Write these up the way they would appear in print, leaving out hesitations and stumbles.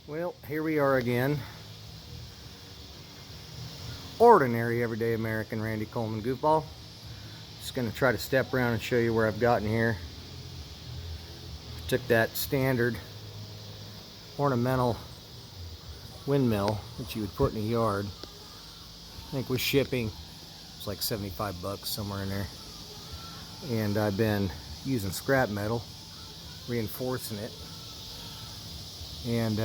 Well, here we are again. Ordinary, everyday American Randy Coleman goofball. Just going to try to step around and show you where I've gotten here. Took that standard ornamental windmill that you would put in a yard. I think with shipping, it's like 75 bucks, somewhere in there. And I've been using scrap metal, reinforcing it. And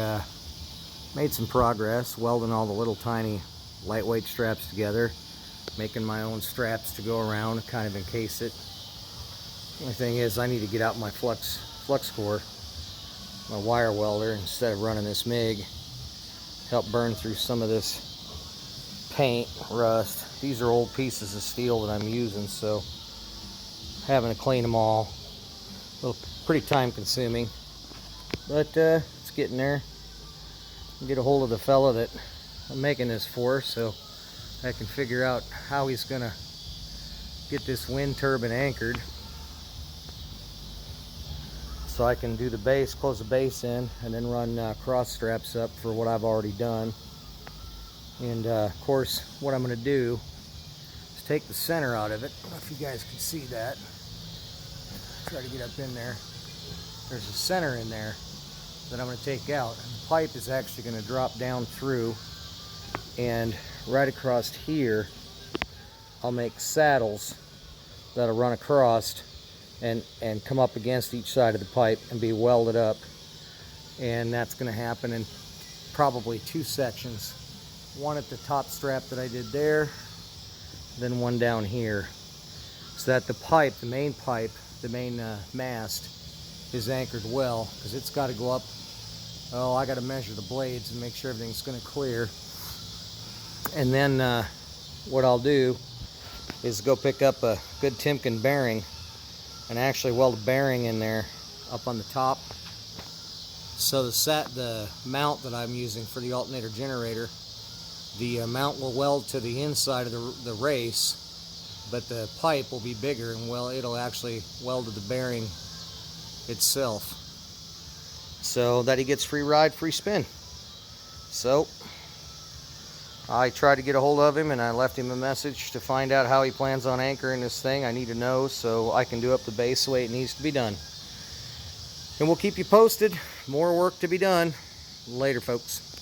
made some progress, welding all the little tiny lightweight straps together, making my own straps to go around, kind of encase it. The only thing is I need to get out my flux core, my wire welder, instead of running this MIG. Help burn through some of this paint, rust. These are old pieces of steel that I'm using, so having to clean them all, pretty time consuming, but it's getting there. Get a hold of the fella that I'm making this for, so I can figure out how he's gonna get this wind turbine anchored, so I can do the base, close the base in, and then run cross straps up for what I've already done. And of course, what I'm gonna do is take the center out of it. I don't know if you guys can see that. Try to get up in there. There's a center in there that I'm going to take out. And the pipe is actually going to drop down through, and right across here I'll make saddles that'll run across and come up against each side of the pipe and be welded up. And that's going to happen in probably two sections. One at the top strap that I did there, then one down here, so that the pipe, the main mast is anchored well, because it's got to go up. Oh, I got to measure the blades and make sure everything's going to clear. And then what I'll do is go pick up a good Timken bearing and actually weld a bearing in there up on the top. So the mount that I'm using for the alternator generator, the mount will weld to the inside of the race, but the pipe will be bigger, and it'll actually weld to the bearing itself, so that he gets free ride, free spin. So I tried to get a hold of him, and I left him a message to find out how he plans on anchoring this thing. I need to know so I can do up the base the way it needs to be done. And we'll keep you posted. More work to be done. Later, folks.